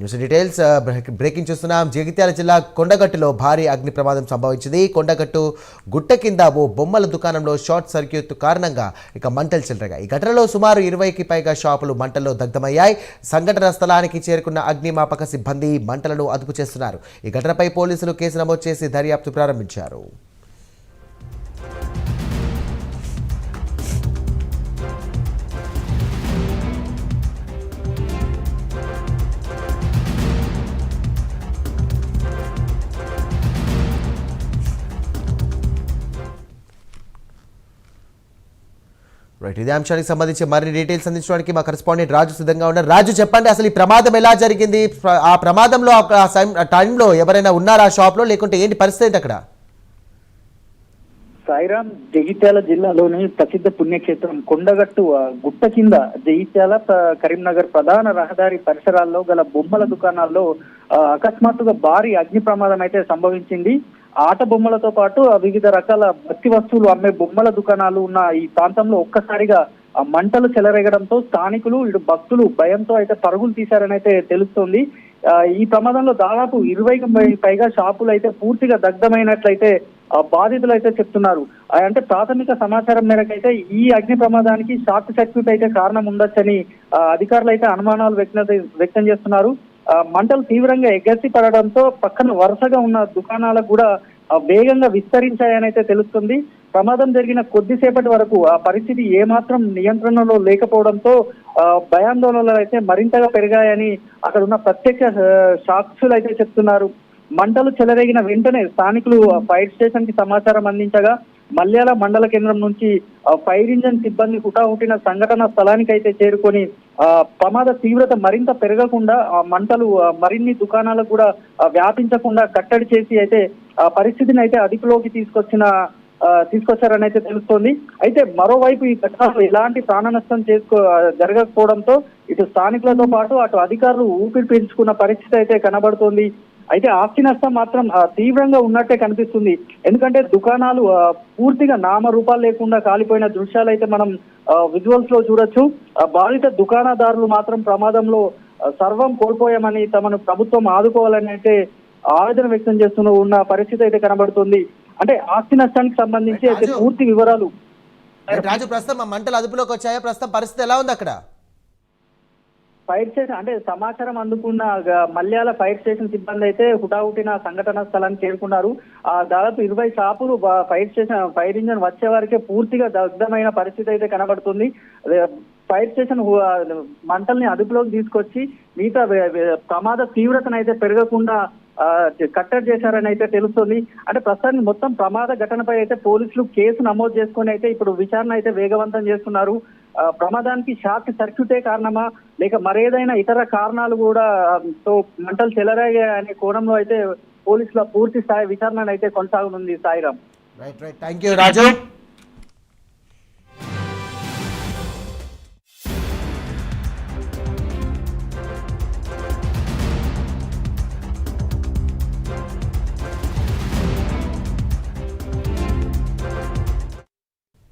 News details breaking చూస్తున్నాం. జగిత్యాల జిల్లా కొండగట్టులో భారీ అగ్ని ప్రమాదం సంభవించింది. కొండగట్టు గుట్ట కింద ఓ బొమ్మల దుకాణంలో షార్ట్ సర్క్యూట్ కారణంగా మంటలు చెలరేగాయి. ఈ ఘటనలో సుమారు 20కి పైగా షాపులు మంటల్లో దగ్ధమయ్యాయి. సంఘటన స్థలానికి చేరుకున్న అగ్నిమాపక సిబ్బంది మంటలను అదుపు చేస్తున్నారు. ఈ ఘటనపై పోలీసులు కేసు నమోదు చేసి దర్యాప్తు ప్రారంభించారు. ఇదే అంశానికి సంబంధించి మరిన్ని డీటెయిల్స్ అందించడానికి మా కరెస్పాండెంట్ రాజు సిద్ధంగా ఉన్నారు. రాజు, చెప్పండి, అసలు ఈ ప్రమాదం ఎలా జరిగింది? ఆ ప్రమాదంలో ఆ టైంలో ఎవరైనా ఉన్నారా ఆ షాప్ లో, లేకుంటే ఏంటి పరిస్థితి అక్కడ? సాయిరాం, జగిత్యాల జిల్లాలోని ప్రసిద్ధ పుణ్యక్షేత్రం కొండగట్టు గుట్ట కింద జగిత్యాల కరీంనగర్ ప్రధాన రహదారి పరిసరాల్లో గల బొమ్మల దుకాణాల్లో అకస్మాత్తుగా భారీ అగ్ని ప్రమాదం అయితే సంభవించింది. ఆట బొమ్మలతో పాటు వివిధ రకాల భక్తి వస్తువులు అమ్మే బొమ్మల దుకాణాలు ఉన్న ఈ ప్రాంతంలో ఒక్కసారిగా మంటలు చెలరేగడంతో స్థానికులు ఇటు భక్తులు భయంతో అయితే పరుగులు తీశారని అయితే తెలుస్తోంది. ఈ ప్రమాదంలో దాదాపు 20కి పైగా షాపులు అయితే పూర్తిగా దగ్ధమైనట్లయితే బాధితులు అయితే చెప్తున్నారు. అంటే ప్రాథమిక సమాచారం మేరకు అయితే ఈ అగ్ని ప్రమాదానికి షార్ట్ సర్క్యూట్ అయితే కారణం ఉండొచ్చని అధికారులు అయితే అనుమానాలు వ్యక్తం చేస్తున్నారు. మంటలు తీవ్రంగా ఎగసి పడడంతో పక్కన వరుసగా ఉన్న దుకాణాలకు కూడా వేగంగా విస్తరించాయని అయితే తెలుస్తుంది. ప్రమాదం జరిగిన కొద్దిసేపటి వరకు ఆ పరిస్థితి ఏమాత్రం నియంత్రణలో లేకపోవడంతో భయాందోళనలు అయితే మరింతగా పెరిగాయని అక్కడ ఉన్న ప్రత్యక్ష సాక్షులు అయితే చెప్తున్నారు. మంటలు చెలరేగిన వెంటనే స్థానికులు ఫైర్ స్టేషన్ కి సమాచారం అందించగా మల్యాల మండల కేంద్రం నుంచి ఫైర్ ఇంజన్ సిబ్బంది హుటాహుటిన సంఘటన స్థలానికి అయితే చేరుకొని ప్రమాద తీవ్రత మరింత పెరగకుండా మంటలు మరిన్ని దుకాణాలకు కూడా వ్యాపించకుండా కట్టడి చేసి అయితే పరిస్థితిని అయితే అదుపులోకి తీసుకొచ్చారని అయితే తెలుస్తోంది. అయితే మరోవైపు ఈ ఘటనలో ఎలాంటి ప్రాణ నష్టం జరగకపోవడంతో ఇటు స్థానికులతో పాటు అటు అధికారులు ఊపిరి పీల్చుకున్న పరిస్థితి అయితే కనబడుతోంది. అయితే ఆస్తి నష్టం మాత్రం తీవ్రంగా ఉన్నట్టే కనిపిస్తుంది. ఎందుకంటే దుకాణాలు పూర్తిగా నామరూపాలు లేకుండా కాలిపోయిన దృశ్యాలు అయితే మనం విజువల్స్ లో చూడొచ్చు. బాధిత దుకాణదారులు మాత్రం ప్రమాదంలో సర్వం కోల్పోయామని తమను ప్రభుత్వం ఆదుకోవాలని అయితే ఆవేదన వ్యక్తం చేస్తూ ఉన్న పరిస్థితి అయితే కనబడుతుంది. అంటే ఆస్తి నష్టానికి సంబంధించి అయితే పూర్తి వివరాలు. రాజు, ప్రస్తుతం మంటలు అదుపులోకి వచ్చాయా? ప్రస్తుతం పరిస్థితి ఎలా ఉంది అక్కడ? ఫైర్ స్టేషన్ అంటే సమాచారం అందుకున్న మల్యాల ఫైర్ స్టేషన్ సిబ్బంది అయితే హుటాహుటిన సంఘటన స్థలానికి చేరుకున్నారు. దాదాపు 20 షాపులు ఫైర్ ఇంజన్ వచ్చే వరకే పూర్తిగా దగ్ధమైన పరిస్థితి అయితే కనబడుతుంది. ఫైర్ స్టేషన్ మంటల్ని అదుపులోకి తీసుకొచ్చి మిగతా ప్రమాద తీవ్రతను అయితే పెరగకుండా కట్టడి చేశారని అయితే తెలుస్తుంది. అంటే ప్రస్తుతానికి మొత్తం ప్రమాద ఘటనపై అయితే పోలీసులు కేసు నమోదు చేసుకుని అయితే ఇప్పుడు విచారణ అయితే వేగవంతం చేస్తున్నారు. ప్రమాదానికి షార్ట్ సర్క్యూటే కారణమా లేక మరేదైనా ఇతర కారణాలు కూడా తో మంటలు చెలరేగాయి అనే కోణంలో అయితే పోలీసుల పూర్తి స్థాయి విచారణ అయితే కొనసాగనుంది. Sairam. Right, thank you Raju.